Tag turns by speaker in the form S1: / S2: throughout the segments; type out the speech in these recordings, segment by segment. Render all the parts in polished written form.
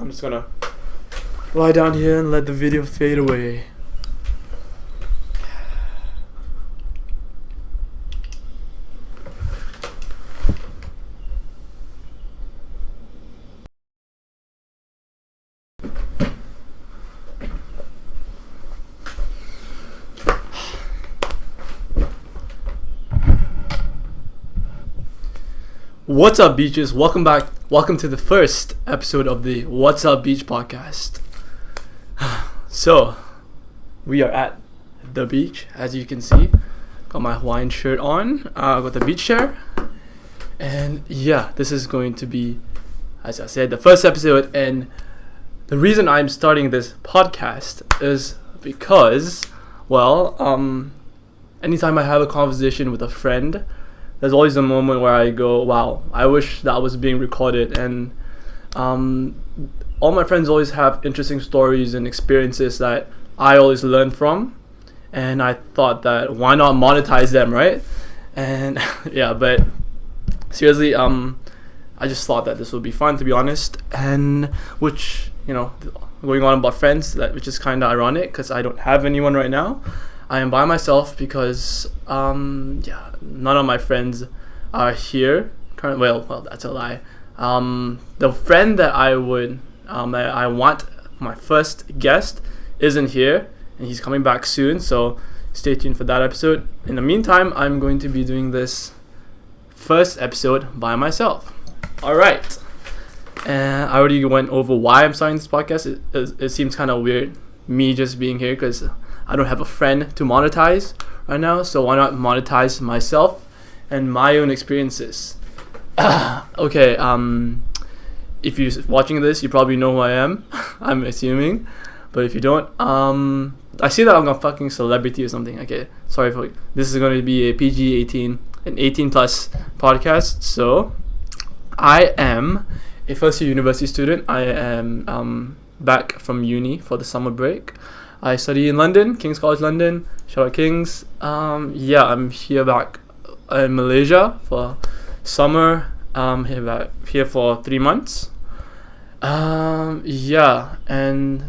S1: I'm just gonna lie down here and let the video fade away. What's up, beaches? Welcome back. Welcome to the first episode of the What's Up Beach podcast. So, we are at the beach, as you can see. Got my Hawaiian shirt on. Got the beach chair. And yeah, this is going to be, as I said, the first episode. And the reason I'm starting this podcast is because, anytime I have a conversation with a friend, there's always a moment where I go, wow, I wish that was being recorded. And all my friends always have interesting stories and experiences that I always learn from. And I thought that why not monetize them, right? And yeah, but seriously, I just thought that this would be fun, to be honest. And which, going on about friends, which is kind of ironic because I don't have anyone right now. I am by myself because, none of my friends are here. Well, that's a lie. The friend that I want my first guest isn't here, and he's coming back soon. So stay tuned for that episode. In the meantime, I'm going to be doing this first episode by myself. All right. And I already went over why I'm starting this podcast. It seems kind of weird, me just being here, because I don't have a friend to monetize right now, so why not monetize myself and my own experiences? Okay, if you're watching this, you probably know who I am, I'm assuming, but if you don't, I see that I'm a fucking celebrity or something. Okay, sorry for this is going to be a PG-18, an 18 plus podcast. So I am a first year university student. I am back from uni for the summer break. I study in London, King's College London. Shout out Kings. I'm here back in Malaysia for summer. Here for 3 months. And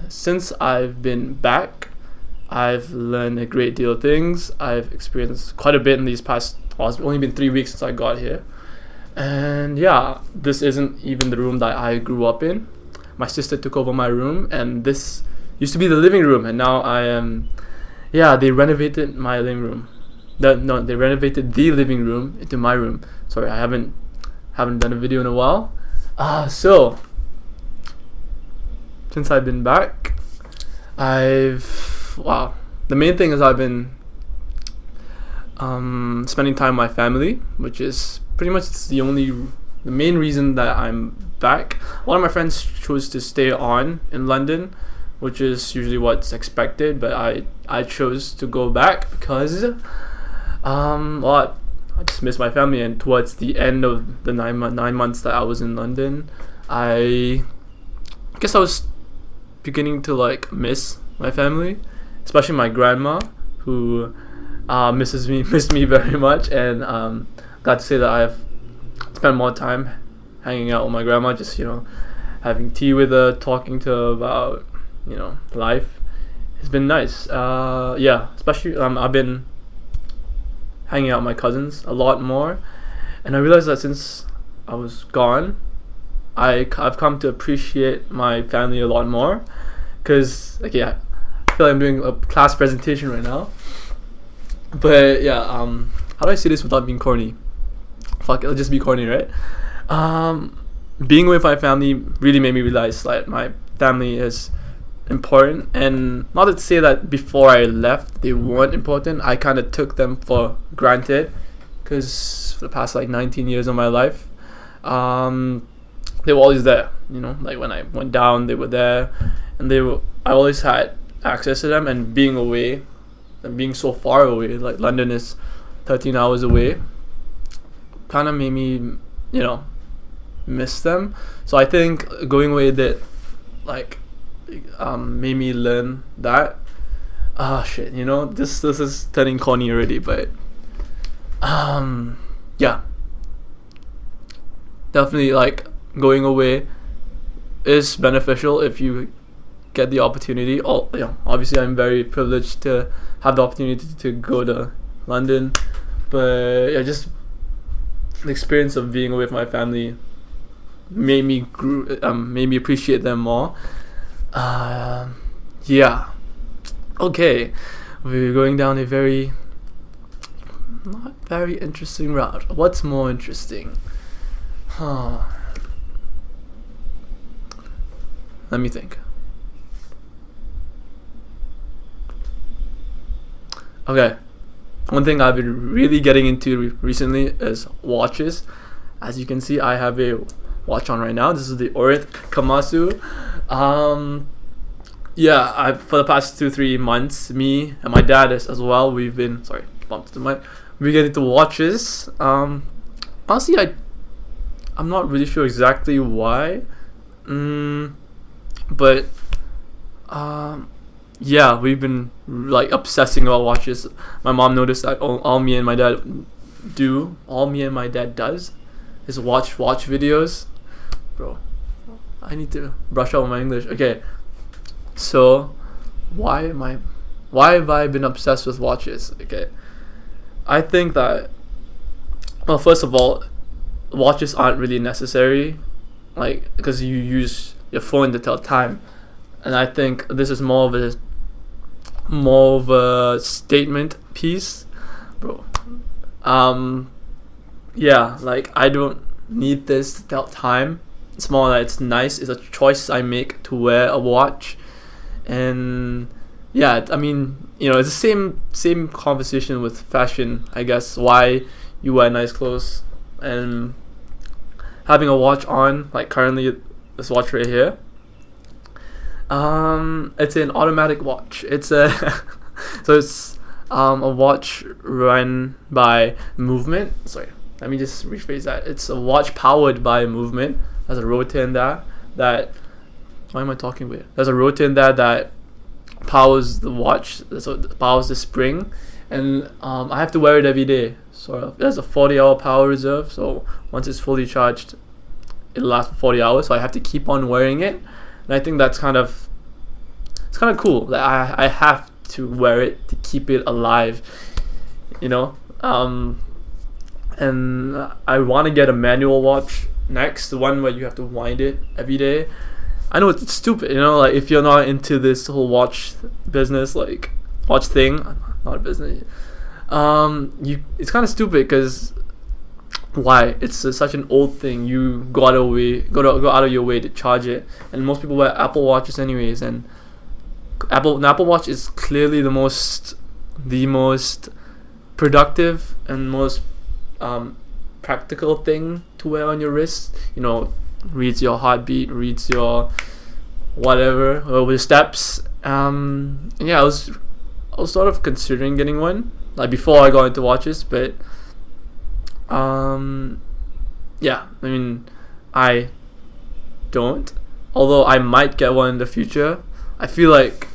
S1: since I've been back, I've learned a great deal of things. I've experienced quite a bit in these past. It's only been 3 weeks since I got here, and this isn't even the room that I grew up in. My sister took over my room, and this used to be the living room, and now I am. They renovated my living room. They renovated the living room into my room. Sorry, I haven't done a video in a while. So since I've been back, the main thing is I've been spending time with my family, which is pretty much the main reason that I'm back. A lot of my friends chose to stay on in London, which is usually what's expected, but I chose to go back because I just miss my family. And towards the end of the 9 months that I was in London, I guess I was beginning to miss my family, especially my grandma, who missed me very much, and got to say that I've spent more time hanging out with my grandma, just having tea with her, talking to her about life. It's been nice. Especially I've been hanging out with my cousins a lot more, and I realized that since I was gone, I've come to appreciate my family a lot more, because I feel like I'm doing a class presentation right now. But how do I say this without being corny? Fuck, it'll just be corny, right? Being with my family really made me realize that my family is important, and not to say that before I left they weren't important. I kind of took them for granted, because for the past 19 years of my life, they were always there. When I went down, they were there, and I always had access to them. And being away, and being so far away, London is 13 hours away, kind of made me miss them. So I think going away did made me learn that this is turning corny already, but definitely going away is beneficial if you get the opportunity. Obviously I'm very privileged to have the opportunity to go to London, but yeah, just the experience of being with my family made me appreciate them more. Yeah. Okay, we're going down a very not very interesting route. What's more interesting? Let me think. Okay, one thing I've been really getting into recently is watches. As you can see, I have a watch on right now. This is the Orient Komatsu. Yeah, for the past 2-3 months, me and my dad as well, we've been bumped the mic. We get into watches. Honestly, I'm not really sure exactly why. But yeah, we've been like obsessing about watches. My mom noticed that all me and my dad does is watch videos. Bro, I need to brush up on my English. Okay, so why have I been obsessed with watches? Okay, I think that, well, first of all, watches aren't really necessary, like, because you use your phone to tell time, and I think this is more of a statement piece, bro. Yeah, like, I don't need this to tell time. It's more that it's nice. It's a choice I make to wear a watch, and yeah, I mean, it's the same conversation with fashion, I guess. Why you wear nice clothes, and having a watch on, like currently this watch right here. It's an automatic watch. It's a it's a watch run by movement. Sorry, let me just rephrase that. It's a watch powered by movement. There's a rotor in that. Why am I talking weird? There's a rotor in that powers the watch. So it powers the spring, and I have to wear it every day. Sort of. There's a 40-hour power reserve. So once it's fully charged, it'll last for 40 hours. So I have to keep on wearing it. And I think it's kind of cool that I have to wear it to keep it alive, and I want to get a manual watch next, the one where you have to wind it every day. I know it's stupid, like, if you're not into this whole watch business, like watch thing, not a business, it's kind of stupid because why? It's such an old thing. You go out of your way to charge it, and most people wear Apple Watches anyways. And an Apple Watch is clearly the most productive and most practical thing to wear on your wrist. Reads your heartbeat, reads your whatever, over your steps. Yeah, I was sort of considering getting one, like, before I got into watches, but yeah, I mean, I don't. Although I might get one in the future. I feel like,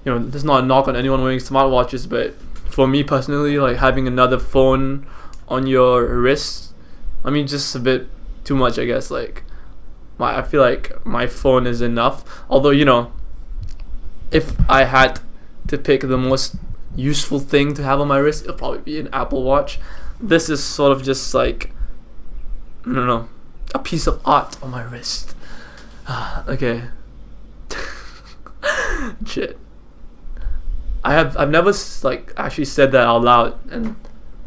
S1: there's not a knock on anyone wearing smartwatches, but for me personally, like, having another phone on your wrist, I mean, just a bit too much, I guess. Like, I feel like my phone is enough. Although, if I had to pick the most useful thing to have on my wrist, it'll probably be an Apple Watch. This is sort of just like, I don't know, a piece of art on my wrist. Okay. Shit. I've never actually said that out loud, and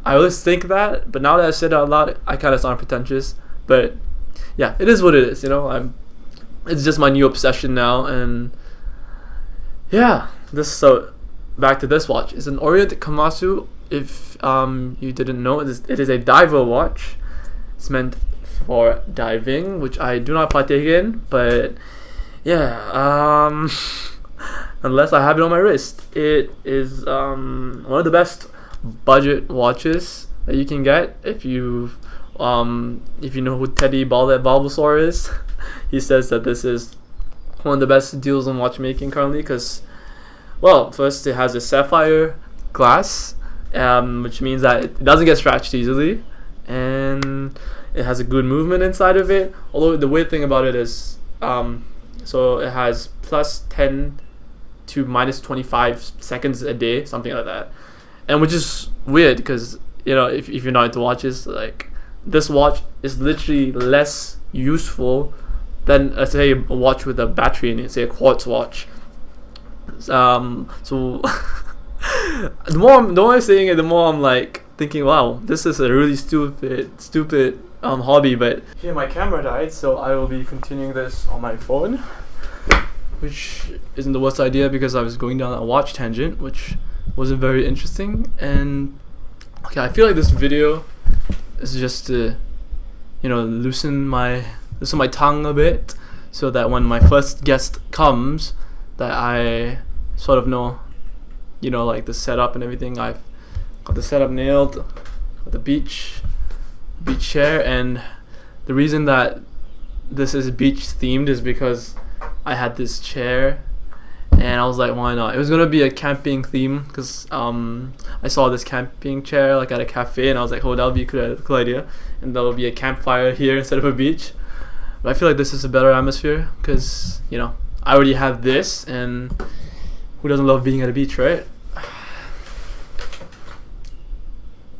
S1: I always think that, but now that I said it out loud, I kind of sound pretentious. But yeah, it is what it is. It's just my new obsession now, and yeah. So back to this watch. It's an Orient Komatsu. If you didn't know, it is a diver watch. It's meant for diving, which I do not partake in, but yeah, unless I have it on my wrist. It is one of the best budget watches that you can get. If you know who Teddy Bulbasaur is, he says that this is one of the best deals in watchmaking currently, because, well, first it has a sapphire glass, which means that it doesn't get scratched easily, and it has a good movement inside of it. Although the weird thing about it is So it has +10 to -25 seconds a day, something like that. And which is weird because, if you're not into watches, like, this watch is literally less useful than, say, a watch with a battery in it, say a quartz watch. So the more I'm saying it, the more I'm like thinking, wow, this is a really stupid hobby. But here my camera died, so I will be continuing this on my phone, which isn't the worst idea because I was going down a watch tangent, which wasn't very interesting. And okay, I feel like this video is just to, loosen my tongue a bit, so that when my first guest comes, that I sort of know, like the setup and everything. I've got the setup nailed, got the beach chair, and the reason that this is beach themed is because I had this chair, and I was like, why not? It was gonna be a camping theme because I saw this camping chair like at a cafe, and I was like, oh, that would be a cool idea, and there would be a campfire here instead of a beach. But I feel like this is a better atmosphere because I already have this, and who doesn't love being at a beach, right?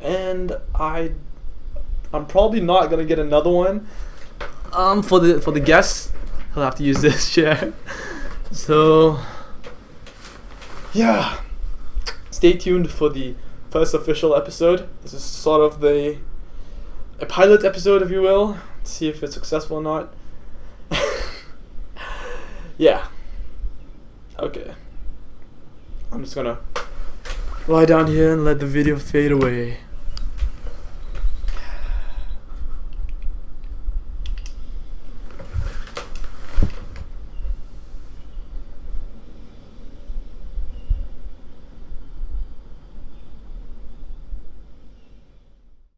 S1: And I'm probably not gonna get another one. For the guests, he'll have to use this chair. So yeah, stay tuned for the first official episode. This is sort of a pilot episode, if you will, to see if it's successful or not. Yeah. Okay. I'm just gonna lie down here and let the video fade away.